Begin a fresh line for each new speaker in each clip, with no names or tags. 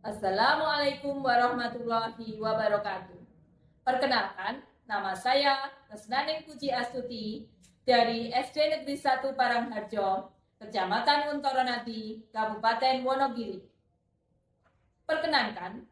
Assalamualaikum warahmatullahi wabarakatuh. Perkenalkan, nama saya Lesnaning Puji Astuti dari SD Negeri 1 Parangharjo, Kecamatan Untoronati, Kabupaten Wonogiri. Perkenankan,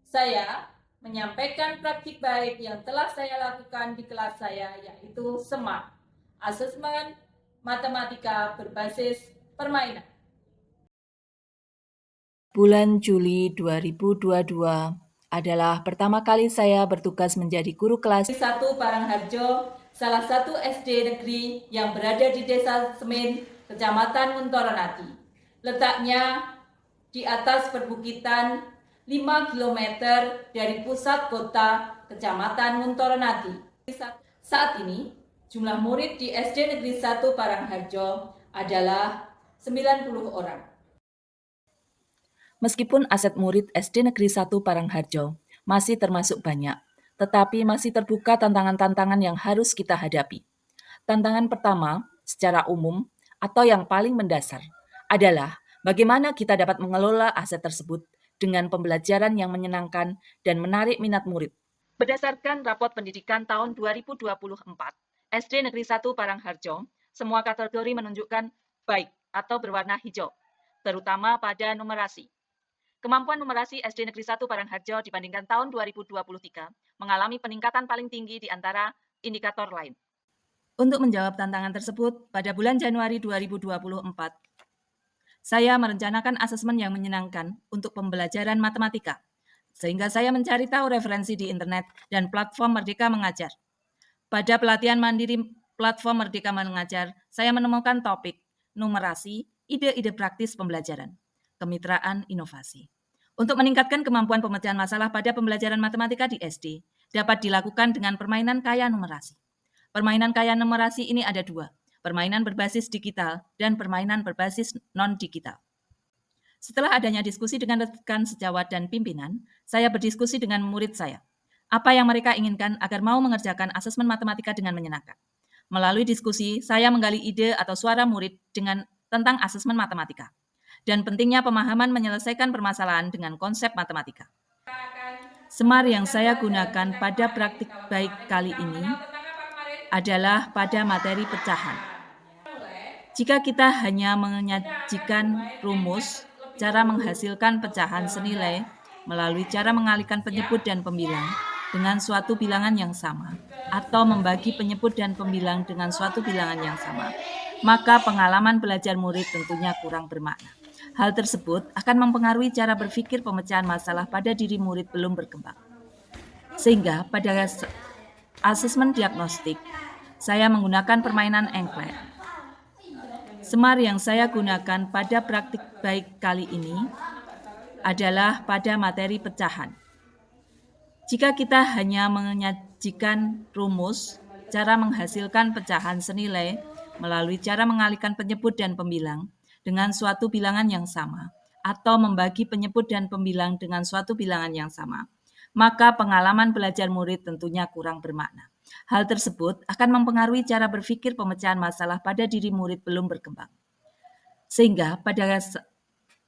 saya menyampaikan praktik baik yang telah saya lakukan di kelas saya, yaitu SMART, Asesmen Matematika Berbasis Permainan.
Bulan Juli 2022 adalah pertama kali saya bertugas menjadi guru kelas
1 Parangharjo, salah satu SD negeri yang berada di Desa Semin, Kecamatan Untoronati. Letaknya di atas perbukitan 5 km dari pusat kota Kecamatan Untoronati. Saat ini, jumlah murid di SD Negeri 1 Parangharjo adalah 90 orang.
Meskipun aset murid SD Negeri 1 Parangharjo masih termasuk banyak, tetapi masih terbuka tantangan-tantangan yang harus kita hadapi. Tantangan pertama, secara umum, atau yang paling mendasar, adalah bagaimana kita dapat mengelola aset tersebut dengan pembelajaran yang menyenangkan dan menarik minat murid. Berdasarkan rapot pendidikan tahun 2024, SD Negeri 1 Parangharjo, semua kategori menunjukkan baik atau berwarna hijau, terutama pada numerasi. Kemampuan numerasi SD Negeri 1 Parangharjo dibandingkan tahun 2023 mengalami peningkatan paling tinggi di antara indikator lain. Untuk menjawab tantangan tersebut, pada bulan Januari 2024, saya merencanakan asesmen yang menyenangkan untuk pembelajaran matematika, sehingga saya mencari tahu referensi di internet dan platform Merdeka Mengajar. Pada pelatihan mandiri platform Merdeka Mengajar, saya menemukan topik numerasi, ide-ide praktis pembelajaran, kemitraan inovasi. Untuk meningkatkan kemampuan pemecahan masalah pada pembelajaran matematika di SD, dapat dilakukan dengan permainan kaya numerasi. Permainan kaya numerasi ini ada dua, permainan berbasis digital dan permainan berbasis non-digital. Setelah adanya diskusi dengan rekan sejawat dan pimpinan, saya berdiskusi dengan murid saya. Apa yang mereka inginkan agar mau mengerjakan asesmen matematika dengan menyenangkan. Melalui diskusi, saya menggali ide atau suara murid tentang asesmen matematika dan pentingnya pemahaman menyelesaikan permasalahan dengan konsep matematika. SMAR yang saya gunakan pada praktik baik kali ini adalah pada materi pecahan. Jika kita hanya menyajikan rumus, cara menghasilkan pecahan senilai melalui cara mengalihkan penyebut dan pembilang dengan suatu bilangan yang sama, atau membagi penyebut dan pembilang dengan suatu bilangan yang sama, maka pengalaman belajar murid tentunya kurang bermakna. Hal tersebut akan mempengaruhi cara berpikir pemecahan masalah pada diri murid belum berkembang. Sehingga pada asesmen diagnostik, saya menggunakan permainan engklek. SMAR yang saya gunakan pada praktik baik kali ini adalah pada materi pecahan. Jika kita hanya menyajikan rumus, cara menghasilkan pecahan senilai melalui cara mengalihkan penyebut dan pembilang dengan suatu bilangan yang sama, atau membagi penyebut dan pembilang dengan suatu bilangan yang sama, maka pengalaman belajar murid tentunya kurang bermakna. Hal tersebut akan mempengaruhi cara berpikir pemecahan masalah pada diri murid belum berkembang. Sehingga pada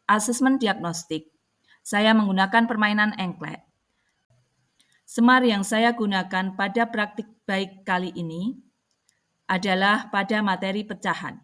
asesmen diagnostik, saya menggunakan permainan engklek. SMAR yang saya gunakan pada praktik baik kali ini adalah pada materi pecahan.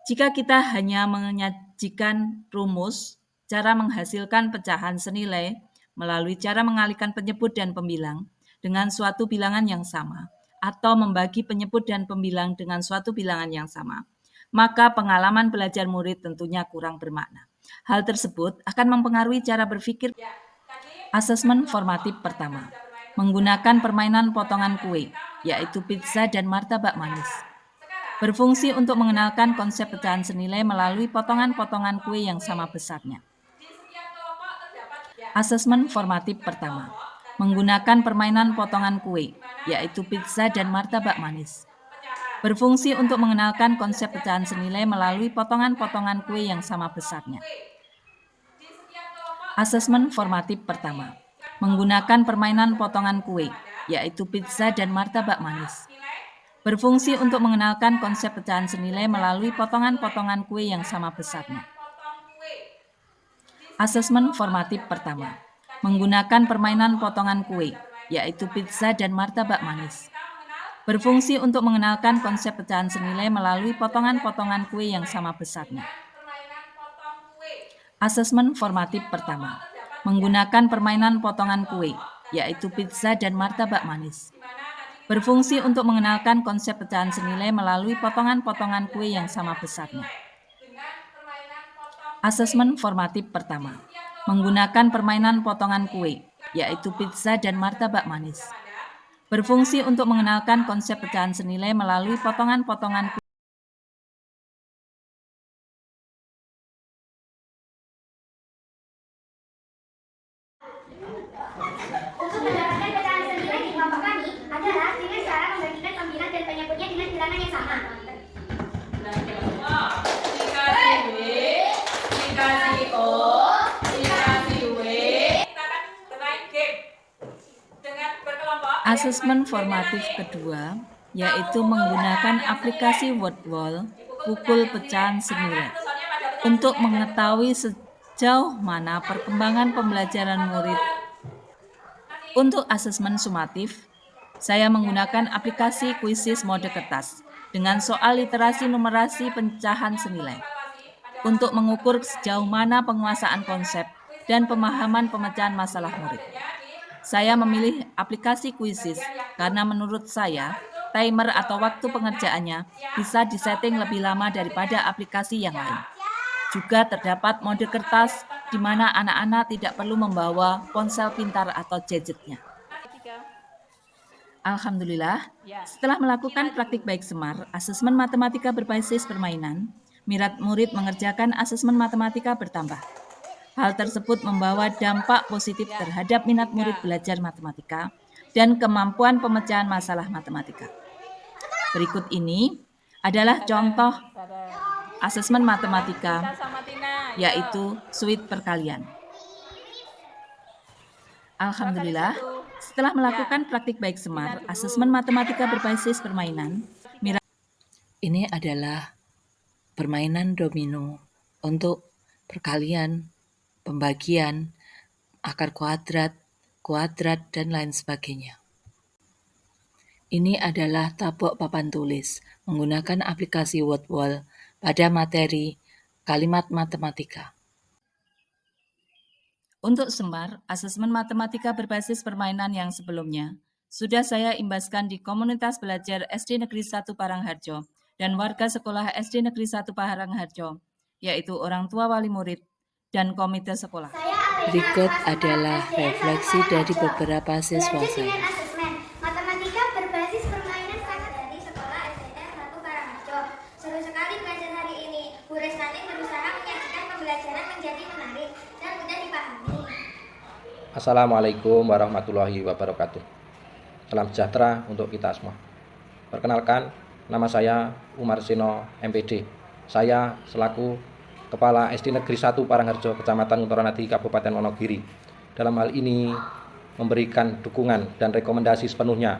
Jika kita hanya menyajikan rumus, cara menghasilkan pecahan senilai melalui cara mengalihkan penyebut dan pembilang dengan suatu bilangan yang sama, atau membagi penyebut dan pembilang dengan suatu bilangan yang sama, maka pengalaman belajar murid tentunya kurang bermakna. Hal tersebut akan mempengaruhi cara berpikir. Asesmen formatif pertama, menggunakan permainan potongan kue, yaitu pizza dan martabak manis. Berfungsi untuk mengenalkan konsep pecahan senilai melalui potongan-potongan kue yang sama besarnya. Asesmen formatif pertama, menggunakan permainan potongan kue, yaitu pizza dan martabak manis. Berfungsi untuk mengenalkan konsep pecahan senilai melalui potongan-potongan kue yang sama besarnya. Asesmen formatif pertama, menggunakan permainan potongan kue, yaitu pizza dan martabak manis. Berfungsi untuk mengenalkan konsep pecahan senilai melalui potongan-potongan kue yang sama besarnya. Asesmen formatif pertama, menggunakan permainan potongan kue, yaitu pizza dan martabak manis. Berfungsi untuk mengenalkan konsep pecahan senilai melalui potongan-potongan kue yang sama besarnya. Asesmen formatif pertama, menggunakan permainan potongan kue, yaitu pizza dan martabak manis. Berfungsi untuk mengenalkan konsep pecahan senilai melalui potongan-potongan kue yang sama besarnya. Asesmen formatif pertama, menggunakan permainan potongan kue, yaitu pizza dan martabak manis. Berfungsi untuk mengenalkan konsep pecahan senilai melalui potongan-potongan kue.
Untuk mendapatkan pecahan senilai di kelompok kami adalah dengan cara membagikan pembilang dan penyebutnya dengan bilangan yang sama.
Dikasih W, dikasih O, dikasih W. Kita akan bermain game dengan berkelompok.
Asesmen formatif kedua, yaitu menggunakan aplikasi Wordwall, pukul pecahan senilai, untuk mengetahui sejauh mana perkembangan pembelajaran murid. Untuk asesmen sumatif, saya menggunakan aplikasi Quizzes mode kertas dengan soal literasi numerasi pecahan senilai untuk mengukur sejauh mana penguasaan konsep dan pemahaman pemecahan masalah murid. Saya memilih aplikasi Quizzes karena menurut saya, timer atau waktu pengerjaannya bisa disetting lebih lama daripada aplikasi yang lain. Juga terdapat mode kertas di mana anak-anak tidak perlu membawa ponsel pintar atau gadgetnya. Alhamdulillah, setelah melakukan praktik baik semar, asesmen matematika berbasis permainan, minat murid mengerjakan asesmen matematika bertambah. Hal tersebut membawa dampak positif terhadap minat murid belajar matematika dan kemampuan pemecahan masalah matematika. Berikut ini adalah contoh asesmen matematika, yaitu suite perkalian. Alhamdulillah, setelah melakukan praktik baik semar, asesmen matematika berbasis permainan, ini adalah permainan domino untuk perkalian, pembagian, akar kuadrat, dan lain sebagainya. Ini adalah tabok papan tulis menggunakan aplikasi Wordwall pada materi kalimat matematika. Untuk semar, asesmen matematika berbasis permainan yang sebelumnya sudah saya imbaskan di komunitas belajar SD Negeri 1 Parangharjo dan warga sekolah SD Negeri 1 Parangharjo, yaitu orang tua wali murid dan komite sekolah. Berikut adalah refleksi dari beberapa siswa saya.
Matematika berbasis permainan sangat dari sekolah SDN 1 Parangharjo. Seru sekali belajar hari ini. Bu Restani berusaha menyajikan pembelajaran menjadi menarik dan mudah dipahami.
Assalamualaikum warahmatullahi wabarakatuh. Salam sejahtera untuk kita semua. Perkenalkan, nama saya Umar Sino, MPD. Saya selaku Kepala SD Negeri 1 Parangharjo, Kecamatan Untaranadi, Kabupaten Wonogiri. Dalam hal ini memberikan dukungan dan rekomendasi sepenuhnya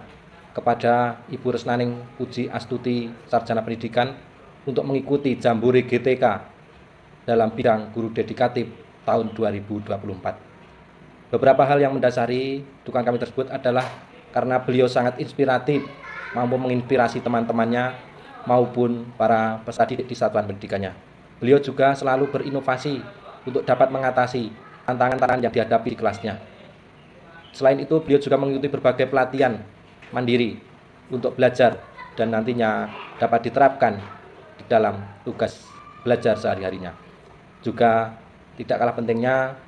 kepada Ibu Resnaning Puji Astuti, Sarjana Pendidikan, untuk mengikuti Jambore GTK dalam bidang guru dedikatif tahun 2024. Beberapa hal yang mendasari dukungan kami tersebut adalah karena beliau sangat inspiratif, mampu menginspirasi teman-temannya maupun para peserta didik di satuan pendidikannya. Beliau juga selalu berinovasi untuk dapat mengatasi tantangan-tantangan yang dihadapi di kelasnya. Selain itu, beliau juga mengikuti berbagai pelatihan mandiri untuk belajar dan nantinya dapat diterapkan di dalam tugas belajar sehari-harinya. Juga tidak kalah pentingnya,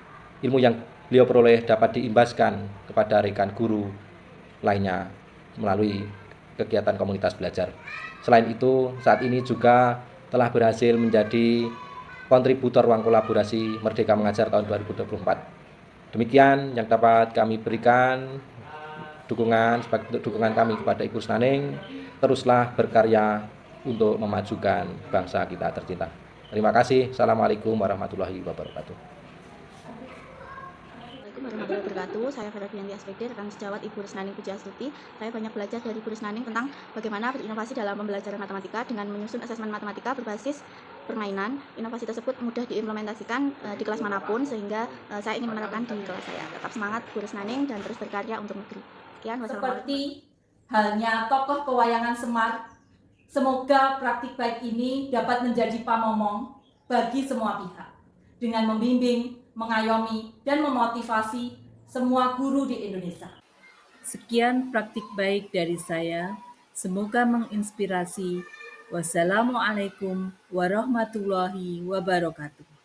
ilmu yang beliau peroleh dapat diimbaskan kepada rekan guru lainnya melalui kegiatan komunitas belajar. Selain itu, saat ini juga telah berhasil menjadi kontributor ruang kolaborasi Merdeka Mengajar tahun 2024. Demikian yang dapat kami berikan dukungan sebagai bentuk dukungan kami kepada Ibu Resnaning. Teruslah berkarya untuk memajukan bangsa kita tercinta. Terima kasih. Assalamualaikum warahmatullahi wabarakatuh.
Warahmatullahi wabarakatuh. Saya Vera Fianti SPD, rekan sejawat Ibu Resnaning Puji Astuti. Saya banyak belajar dari Ibu Resnaning tentang bagaimana berinovasi dalam pembelajaran matematika dengan menyusun asesmen matematika berbasis permainan. Inovasi tersebut mudah diimplementasikan di kelas manapun, sehingga saya ingin menerapkan di kelas saya. Tetap semangat Bu Resnaning dan terus berkarya untuk negeri. Sekian, wassalamualaikum.
Seperti halnya tokoh pewayangan Semar, semoga praktik baik ini dapat menjadi pamomong bagi semua pihak dengan membimbing, mengayomi, dan memotivasi semua guru di Indonesia.
Sekian praktik baik dari saya. Semoga menginspirasi. Wassalamualaikum warahmatullahi wabarakatuh.